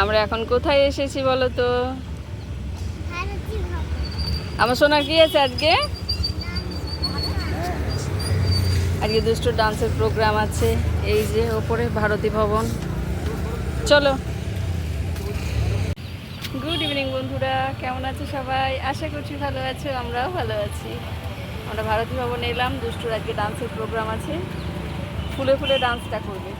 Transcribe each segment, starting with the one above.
আমরা এখন কোথায় এসেছি বলো তো? আমার সোনার কি আছে আজকে? আজকে দুষ্টু ডান্সের প্রোগ্রাম আছে। এই যে ওপরে ভারতী ভবন। চলো। গুড ইভিনিং বন্ধুরা, কেমন আছো সবাই? আশা করছি ভালো আছো, আমরাও ভালো আছি। আমরা ভারতী ভবনে এলাম, দুষ্টুর আজকে ডান্সের প্রোগ্রাম আছে। ফুলে ফুলে ডান্সটা করবে,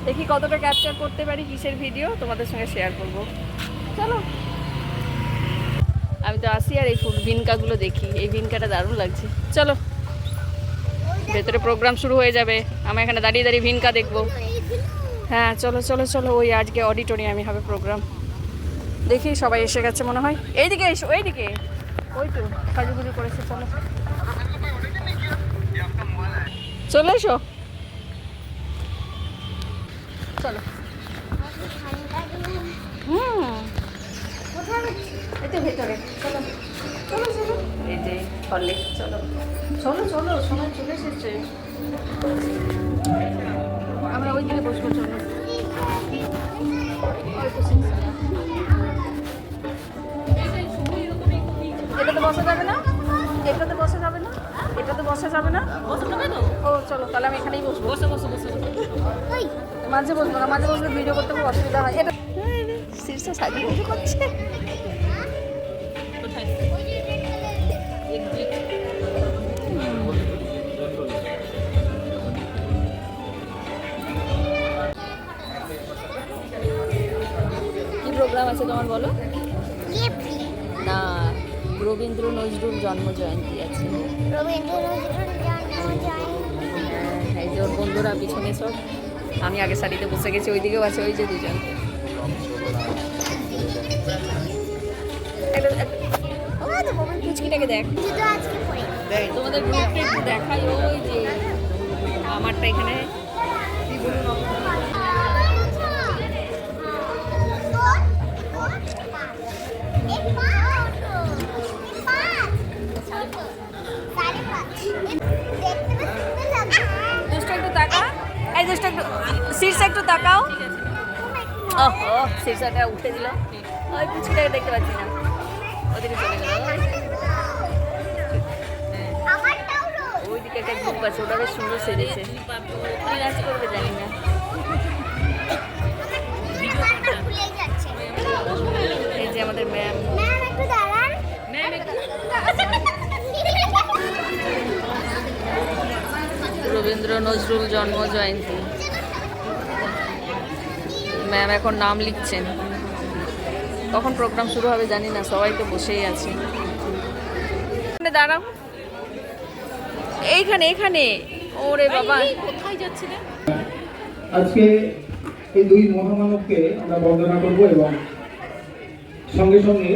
দেখি কতটা ক্যাপচার করতে পারি, কিসের ভিডিও তোমাদের সঙ্গে শেয়ার করব। চলো, আমি তো আসি আর এই ফুল ভিনকাগুলো দেখি। এই ভিনকাটা দারুণ লাগছে। চলো, ভেতরে প্রোগ্রাম শুরু হয়ে যাবে, আমি এখানে দাঁড়িয়ে দাঁড়িয়ে ভিনকা দেখবো। হ্যাঁ চলো চলো চলো, ওই আজকে অডিটোরিয়ামে হবে প্রোগ্রাম। দেখি সবাই এসে গেছে মনে হয়। এইদিকে এসো, এইদিকে, ওই তো সাজুগুজু করেছে। চলো চলে এসো, চলো। এই তো ভেতরে, চলো চলো চলো। এই যে হলে, চলো চলো চলো, সময় চলে এসেছে। আমরা ওই দিকে বসবো, চলো। এটাতে বসা যাবে না, এটাতে বসা যাবে না, এটাতে বসা যাবে না। ও চলো, তাহলে আমি এখানেই বসবো। বসে বসে বসে মাঝে বসবো না, মাঝে বসলে ভিডিও করতে খুব অসুবিধা হয়। এটা শীর্ষ সাজিয়ে করছে। কি প্রোগ্রাম আছে তোমার বলো? না, রবীন্দ্র নজরুল জন্ম জয়ন্তী আছে। এই যে ওর বন্ধুরা পিছনে সব, আমি আগে সারিতে বসে গেছি, ওইদিকেও আছে, ওই যে দুজন। কুচকিটাকে দেখ, তোমাদের গ্রুপটা একটু দেখাই। ওই যে আমারটা এখানে একটু তাকা, এই দোষটা একটু শীর্ষে একটু তাকাও। ওহো, শীর্ষটা উঠে দিল। ওই কুচকিটাকে দেখতে পাচ্ছি না, ওদিকে চলে গেল। ওইদিকে একটা গ্রুপ আছে, ওটা বেশ সুন্দর সেজেছে। কি নাচ করবে জানি না। এই যে আমাদের ম্যাম। রবীন্দ্র নজরুল জন্ম জয়ন্তী, ম্যাম এখন নাম লিখছেন। কখন প্রোগ্রাম শুরু হবে জানি না, সবাই তো বসেই আছে। দাঁড়াও, এইখানে এইখানে। ওরে বাবা, কোথায় যাচ্ছিলেন? আজকে এই দুই মহামানবকে আমরা বন্দনা করব এবং সঙ্গে সঙ্গে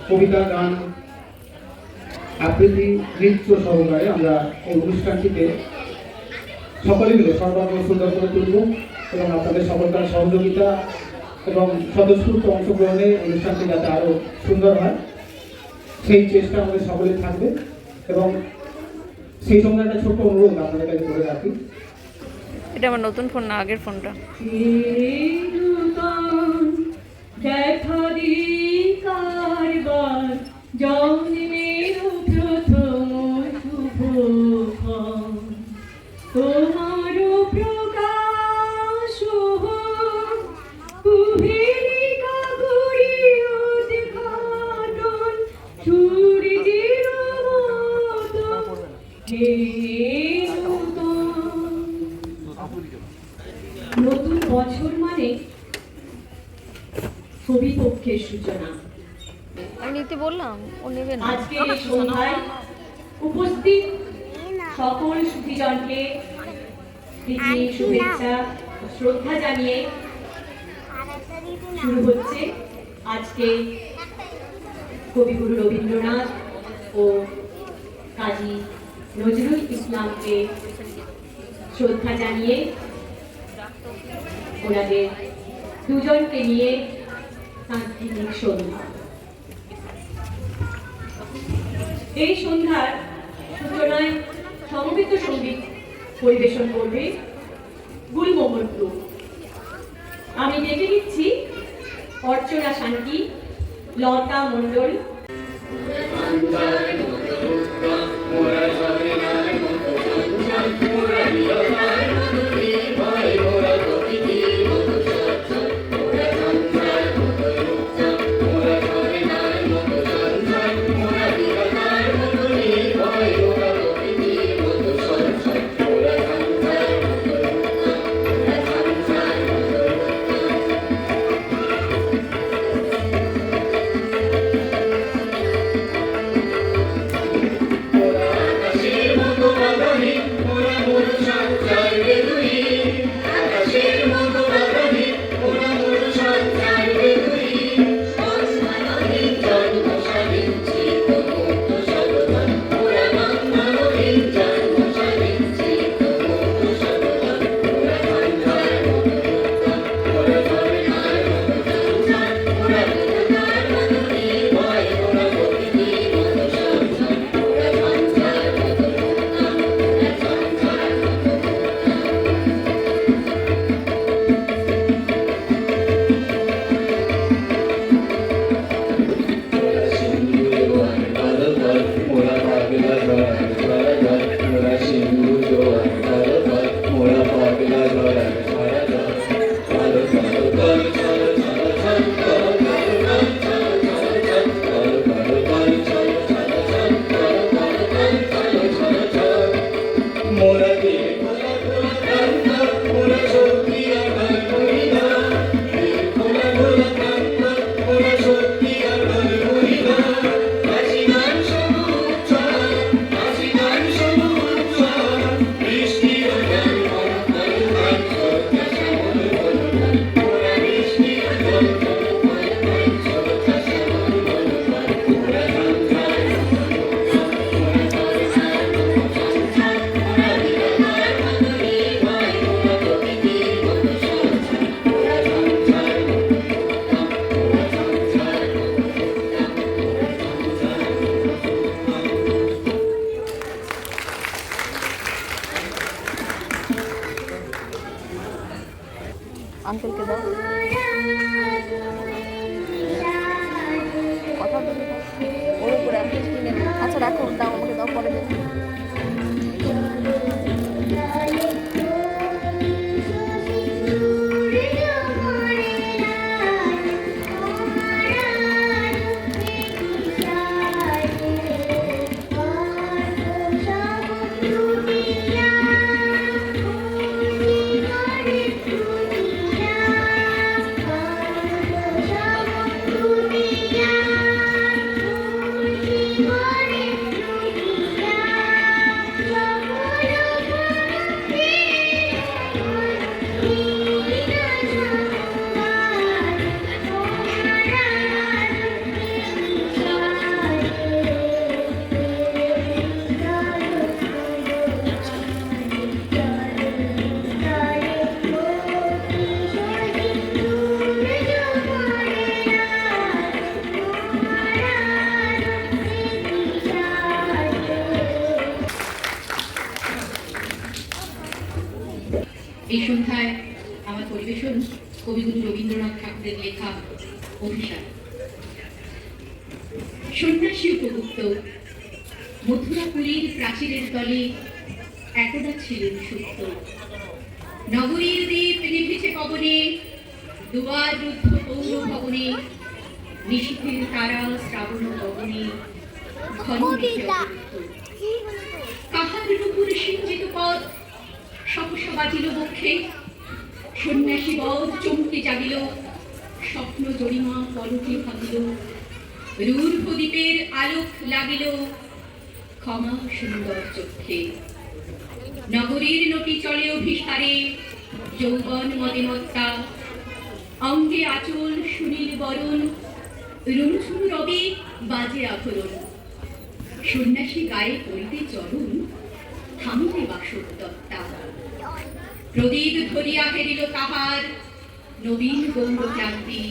কবিতা, গান, আবৃত্তি, নৃত্য সহকারে আমরা এই অনুষ্ঠানটিতে সকলে মিলে সর্বাঙ্গ সুন্দর করে তুলব এবং আপনাদের সকলকার সহযোগিতা এবং স্বতঃস্ফূর্ত অংশগ্রহণে অনুষ্ঠানটি যাতে আরও সুন্দর হয় সেই চেষ্টা আমাদের সকলের থাকবে। এবং সেই সঙ্গে একটা ছোট্ট অনুরোধ আপনাদের কাছে করে রাখি। এটা আমার নতুন ফোন না, আগের ফোনটা। নতুন বছর মানে ছবি পক্ষের সূচনা। আমি নিতে বললাম, ও নেবে না। আজকে এই সন্ধ্যায় উপস্থিত সকল সুধীজনকে প্রীতি, শুভেচ্ছা, শ্রদ্ধা জানিয়ে শুরু হচ্ছে আজকে কবিগুরু রবীন্দ্রনাথ ও কাজী নজরুল ইসলামকে শ্রদ্ধা জানিয়ে ওনাদের দুজনকে নিয়ে সাংস্কৃতিক সন্ধ্যা। এই সন্ধ্যার সূচনায় সমবেত সঙ্গীত পরিবেশন করবে গুলমোহর গ্রুপ। আমি ডেকে নিচ্ছি অর্চনা শান্তি, লতা মণ্ডল, আঙ্কেলকে দাও, কথা বলে দাও, ওর উপরে আপনি কিনে দিন। আচ্ছা রাখো, দাও আমাকে, দাও, পরে দেবো। এই সন্ধ্যায় আমার পরিবেশন কবিগুরু রবীন্দ্রনাথ ঠাকুরের লেখা অভিশাপ। সন্ন্যাসী উপগুপ্ত মথুরাপুরীর প্রাচীরের তলে একদা ছিলেন সুপ্ত। নগরীর দ্বীপ নিভেছে পবনে, দুয়ার রুদ্ধ পৌর ভবনে, নিশীথের তারা শ্রাবণ গগনে ঘন মেঘে অবরুদ্ধ। কাহার নুপুর সিঞ্চিত পথ সহসা বাজিল বক্ষে, সন্ন্যাসী বধ চমকে জাগিল, স্বপ্ন জরিমা পলকে ভাবিল, রূর্ভ দ্বীপের আলোক লাগিল, ক্ষমা সুন্দর চক্ষে। নগরীর নটি চলে অভিসারে, যৌবন মদে মত্তা, অঙ্গে আচল সুনীল বরণ, রুণঝুণ রবে বাজে আভরণ। সন্ন্যাসী গায়ে পড়িতে চরণ, থামিতে বাসক দত্তা। প্রদীপ ধরিয়া হেরিল তাহার, নবীন গৌর ক্লান্তি,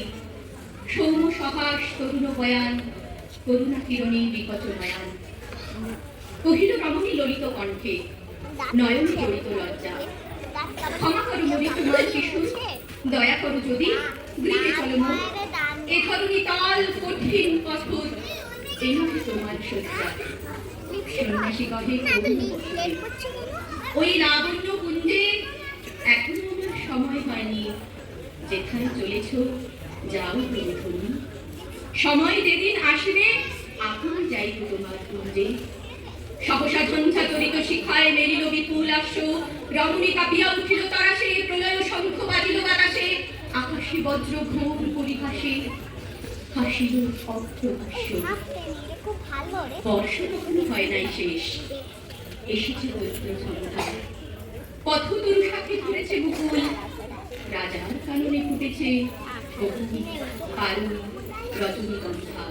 সৌম সহাস তরুণ বয়ান, করুণা কিরণে বিকচ নয়ান। কহিল রমণী ললিত কণ্ঠে, নয়নে জড়িত লজ্জা। ক্ষমা করো মরি তোমার শিশু, দয়া করো যদি গৃহে চলো মোর। এ ধরনী কাল কঠিন কঠোর এই নয় তোমার সজ্জা। সন্ন্যাসী কহে ওই লাবণ্য কুঞ্জে এখনো আমার সময় হয়নি। যেখানে চলেছ যাও তুমি, সময় যেদিন আসবে আপনি যাইব তোমার কুঞ্জে। সহসা ঝঞ্ঝা তরিত শিখায় মেলিল বিপুল আশ্ব, রমণী কাঁপিয়া উঠিল তরাসে, প্রলয় শঙ্খ বাজিল বাতাসে, আকাশে বজ্র ঘোর পরিহাসে হাসিল অপ্রকাশ্য। বর্ষ কখনো হয় নাই শেষ, এসেছে দৈত্য সন্ধ্যা। পথতরু সাথে ধরেছে মুকুল, রাজার কাননে ফুটেছে বকুল, কারণ রজনীগন্ধা।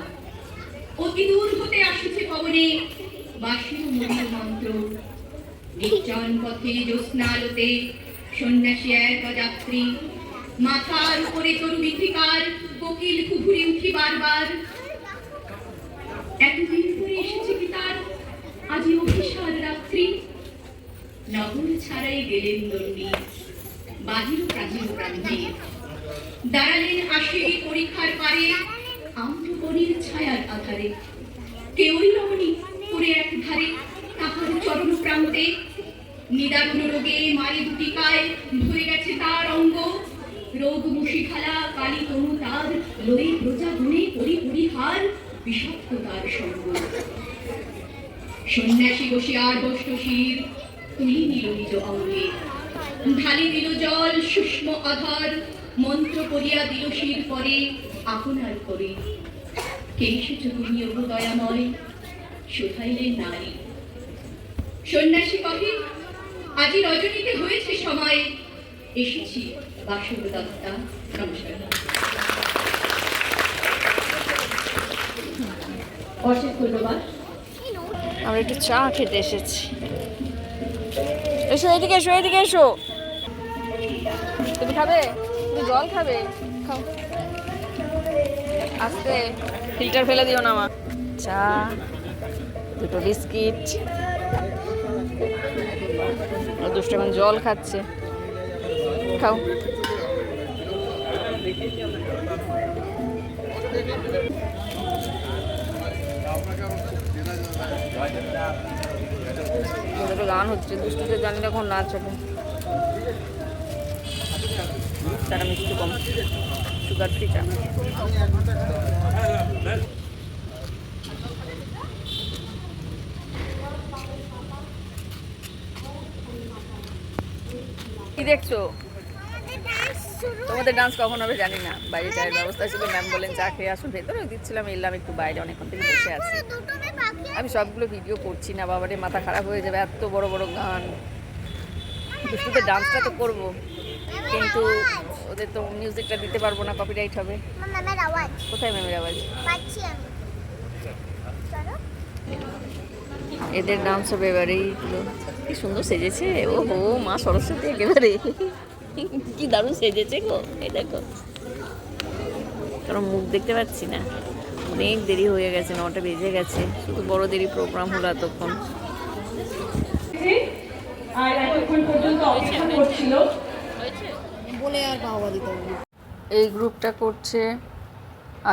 অতি দূর হতে আসছে পবনে বাঁশির মধুর মন্ত্র। নির্জন পথে জ্যোৎস্নালোতে সন্ন্যাসী এক যাত্রী, মাথার উপরে তরু বিধিকার, কোকিল কুহুরে উঠি বারবার। এতদিন পরে এসেছে কি তার আজি অভিসার রাত্রি। নগর ছাড়াই গেলেন দণ্ডী, বাহির প্রাচীর প্রান্তে। দাঁড়ালেন আসে পরীক্ষার পারে, আম্রবনের ছায়ার আধারে। কেউই রমণী করে এক ধারে তাহার চরণ প্রান্তে। নিদারুণ রোগে মারি দুটিকায় ধরে গেছে তার অঙ্গ। রোগ মুশিখালা কালী তনু তার, লয়ে প্রজা গুণে করি পরিহার, বিষাক্ত তার সঙ্গ। সন্ন্যাসী বসিয়ার বষ্ট শির তুলি নিল নিজ অঙ্গে, ঢালি দিল জল সূক্ষ্ম আধার, মন্ত্র করিয়া দিল শির পরে আপনার করে। কে এসেছ তুমি ওগো দয়াময়, শোধাইলেন নারী। সন্ন্যাসী কহে আজি রজনীতে হয়েছে সময়, এসেছি বাসব দত্তা। নমস্কার। অশেষ ধন্যবাদ। আমরা একটু চা খেতে এসেছি। এসো এদিকে, এসো এদিকে এসো। তুমি খাবে? তুমি জল খাবে? খাও। আস্তে, ফিল্টার ফেলে দিও না আমার। চা, দুটো বিস্কিট, দুষ্ট এখন জল খাচ্ছে। খাও। গান হচ্ছে, দুষ্টুদের জানি এখন নাচ হবে। তারা মিষ্টি কম, সুগার ফ্রি চা। কি দেখছো? তোমাদের ডান্স কখন হবে জানি না। বাইরে চায়ের ব্যবস্থা ছিল, ম্যাম বলেন চা খেয়ে আসুন ভেতরে, দিচ্ছিলাম, এলাম একটু বাইরে, অনেকক্ষণ থেকে বসে আছি। আমি সবগুলো ভিডিও করছি না, বাবারে মাথা খারাপ হয়ে যাবে, এত বড় বড় গান। দুষ্টুদের ডান্সটা তো করবো, কিন্তু ওদের তো মিউজিকটা দিতে পারবো না, কপিরাইট হবে। কোথায় ম্যামের আওয়াজ? এদের ডান্স হবে এবারে। এইগুলো কি সুন্দর সেজেছে, ও হো মা সরস্বতী একেবারে, কি দারুণ সেজেছে গো। এই দেখো, কারণ মুখ দেখতে পাচ্ছি না, অনেক দেরি হয়ে গেছে, 9টা বেজে গেছে। শুধু বড় দেরি প্রোগ্রাম হলো এতক্ষণ। আর এতক্ষণ পর্যন্ত অপেক্ষা করছিল। এই গ্রুপটা করছে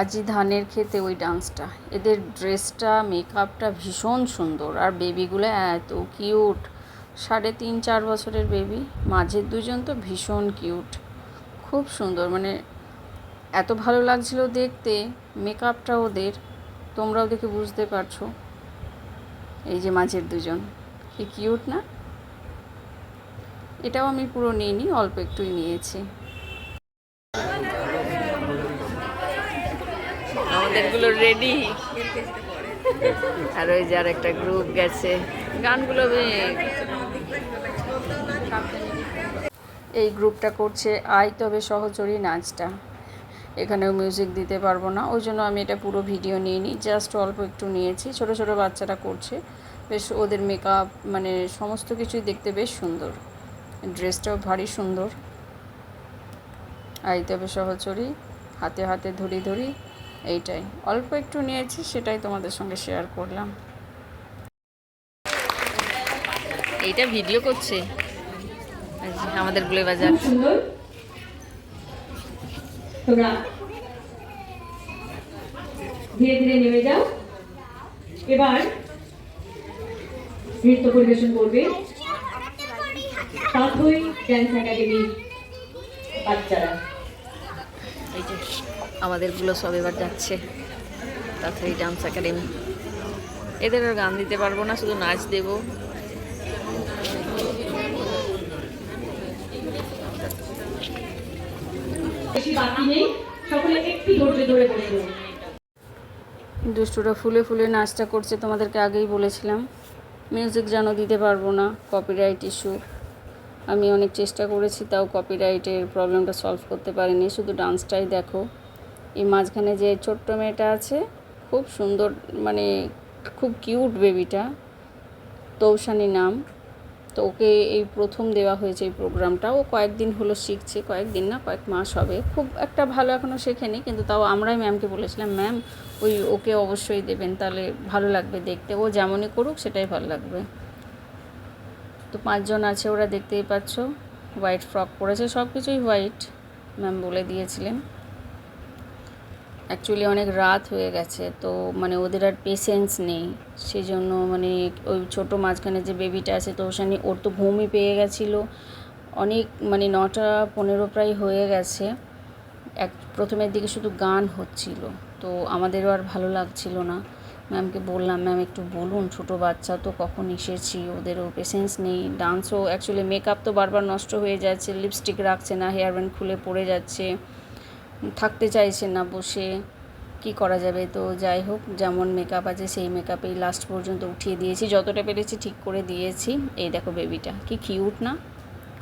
আজি ধানের খেতে ওই ডান্সটা। এদের ড্রেসটা, মেকআপটা ভীষণ সুন্দর, আর বেবিগুলো এত কিউট। 3.5-4 বছরের বেবি, মাঝের দুজন তো ভীষণ কিউট, খুব সুন্দর। মানে এত ভালো লাগছিল দেখতে মেকআপটা ওদের, তোমরাও দেখে বুঝতে পারছো। এই যে মাঝের দুজন, কি কিউট না? এটাও আমি পুরো নিইনি, অল্প একটুই নিয়েছি। আমাদেরগুলো রেডি, আর ওই যে আর একটা গ্রুপ গেছে। গানগুলো এই গ্রুপটা করছে আই তবে সহচরী নাচটা। এখানেও মিউজিক দিতে পারবো না, ওই জন্য আমি এটা পুরো ভিডিও নিইনি, জাস্ট অল্প একটু নিয়েছি। ছোট ছোট বাচ্চারা করছে, বেশ ওদের মেকআপ মানে সমস্ত কিছুই দেখতে বেশ সুন্দর, ড্রেসটাও ভারী সুন্দর। আই তবে সহচরী, হাতে হাতে ধরি ধরি, এইটাই অল্প একটু নিয়েছি, সেটাই তোমাদের সঙ্গে শেয়ার করলাম। এইটা ভিডিও করছে আমাদের গুলে বাজার। সুন্দর। তোমরা ধীরে ধীরে নেমে যাও। এবার নৃত্য পরিবেশন করবে পাথই ড্যান্স একাডেমির বাচ্চারা। এই যে আমাদেরগুলো সব এবার যাচ্ছে তাড়াতাড়ি ডান্স একাডেমি। এদের আর গান দিতে পারবো না, শুধু নাচ দেবো। বেশি বাকি নেই, সকলে একটু ধৈর্য ধরে বসবো। দুষ্টুরা ফুলে ফুলে নাচটা করছে, তোমাদেরকে আগেই বলেছিলাম। মিউজিক যেন দিতে পারবো না, কপিরাইট ইস্যু। আমি অনেক চেষ্টা করেছি, তাও কপিরাইটের প্রবলেমটা সলভ করতে পারিনি। শুধু ডান্সটাই দেখো। এই মাঝখানে যে ছোট্ট মেয়েটা আছে, খুব সুন্দর, মানে খুব কিউট বেবিটা, তৌশানী নাম। তো ওকে এই প্রথম দেওয়া হয়েছে এই প্রোগ্রামটা। ও কয়েকদিন হলো শিখছে, কয়েকদিন না কয়েক মাস হবে। খুব একটা ভালো এখনও শেখেনি, কিন্তু তাও আমরাই ম্যামকে বলেছিলাম, ম্যাম ওকে অবশ্যই দেবেন, তাহলে ভালো লাগবে দেখতে। ও যেমনই করুক সেটাই ভালো লাগবে। তো 5 জন আছে, ওরা দেখতেই পাচ্ছ। হোয়াইট ফ্রক পরেছে, সব কিছুই হোয়াইট, ম্যাম বলে দিয়েছিলেন। অ্যাকচুয়ালি অনেক রাত হয়ে গেছে, তো মানে ওদের আর পেশেন্স নেই। সেই জন্য মানে ওই ছোটো মাঝখানে যে বেবিটা আছে তৌশানী, ওর তো ঘুমই পেয়ে গেছিলো অনেক, মানে 9:15 প্রায় হয়ে গেছে। প্রথমের দিকে শুধু গান হচ্ছিল, তো আমাদেরও আর ভালো লাগছিল না। ম্যামকে বললাম, ম্যাম একটু বলুন, ছোটো বাচ্চা তো কখন এসেছি, ওদেরও পেশেন্স নেই। ডান্সও অ্যাকচুয়ালি মেকআপ তো বারবার নষ্ট হয়ে যাচ্ছে, লিপস্টিক রাখছে না, হেয়ার ব্যান্ড খুলে পড়ে যাচ্ছে, থাকতে চাইছে না বসে, কি করা যাবে। তো যাই হোক, যেমন মেকআপ আছে সেই মেকআপেই লাস্ট পর্যন্ত উঠিয়ে দিয়েছি, যতটা পেরেছি ঠিক করে দিয়েছি। এই দেখো বেবিটা কি কিউট না,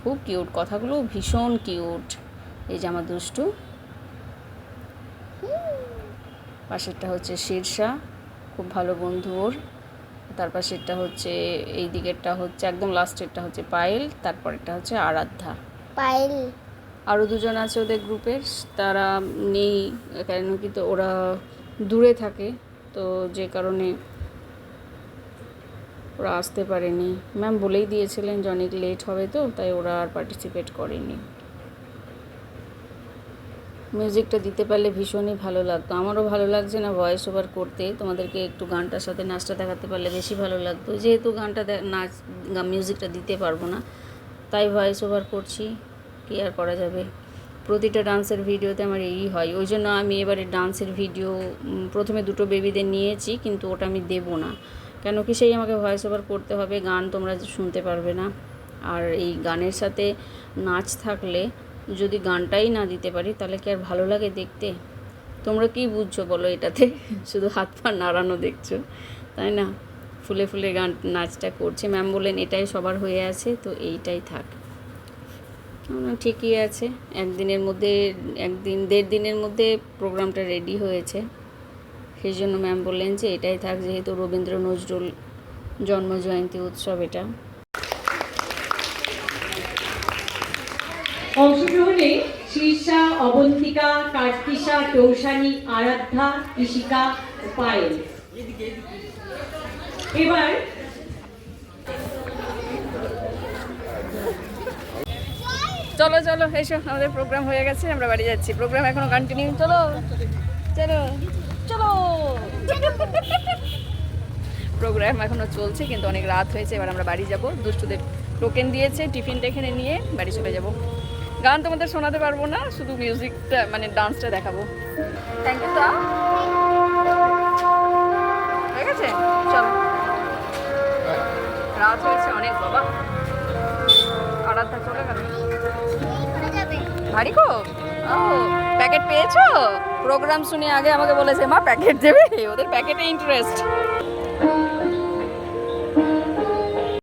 খুব কিউট, কথাগুলো ভীষণ কিউট। এই যে আমার দুষ্টু। পাশেরটা হচ্ছে শীর্ষা, খুব ভালো বন্ধু ওর। তার পাশেরটা হচ্ছে, এই দিকেরটা হচ্ছে একদম লাস্টেরটা হচ্ছে পায়েল, তারপরেরটা হচ্ছে আরাধ্যা। পায়েল আরও 2 জন আছে ওদের গ্রুপের, তারা নেই, কেন কি তো ওরা দূরে থাকে, তো যে কারণে ওরা আসতে পারেনি। ম্যাম বলেই দিয়েছিলেন যে অনেক লেট হবে, তো তাই ওরা আর পার্টিসিপেট করেনি। মিউজিকটা দিতে পারলে ভীষণই ভালো লাগতো। আমারও ভালো লাগছে না ভয়েস ওভার করতে, তোমাদেরকে একটু গানটার সাথে নাচটা দেখাতে পারলে বেশি ভালো লাগতো। যেহেতু মিউজিকটা দিতে পারবো না, তাই ভয়েস ওভার করছি, কি আর করা যাবে। প্রতিটা ডান্সের ভিডিওতে আমার এই হয়, ওই জন্য আমি এবারে ডান্সের ভিডিও প্রথমে 2টো বেবিদের নিয়েছি, কিন্তু ওটা আমি দেবো না, কেন কি সেই আমাকে ভয়েস ওভার করতে হবে, গান তোমরা শুনতে পারবে না। আর এই গানের সাথে নাচ থাকলে যদি গানটাই না দিতে পারি, তাহলে কি আর ভালো লাগে দেখতে? তোমরা কি বুঝছো বলো এটাতে? শুধু হাত পা নাড়ানো দেখছো, তাই না? ফুলে ফুলে গান নাচটা করছে। ম্যাম বললেন এটাই সবার হয়ে আছে, তো এইটাই থাক। ঠিকই আছে, 1.5 দিনের মধ্যে প্রোগ্রামটা রেডি হয়েছে। সেই জন্য ম্যাম বললেন যে এটাই থাক, যেহেতু রবীন্দ্র নজরুল জন্মজয়ন্তী উৎসব এটা। অংশগ্রহণে শীর্ষা, অবন্তিকা, কার্তিশা, তৌশানী, আরাধ্যা, কৃষিকা ও পায়েল। এবার চলো চলো এসো, আমাদের প্রোগ্রাম হয়ে গেছে, আমরা বাড়ি যাচ্ছি। প্রোগ্রাম এখনো কন্টিনিউ, চলো চলো চলো। প্রোগ্রাম এখনো চলছে, কিন্তু অনেক রাত হয়েছে, এবার আমরা বাড়ি যাব। দুষ্টুদের টোকেন দিয়েছে, টিফিনটা এখানে নিয়ে বাড়ি চলে যাব। গান তোমাদের শোনাতে পারবো না, শুধু মিউজিকটা মানে ডান্সটা দেখাবো। Thank you. তা হয়ে গেছে, চলো। রাত হয়েছে অনেক বাবা, আরাধ্যা চলে গেল। ভারী খুব। ও প্যাকেট পেয়েছো? প্রোগ্রাম শুনে আগে আমাকে বলেছে মা প্যাকেট দেবে, ওদের প্যাকেটে ইন্টারেস্ট।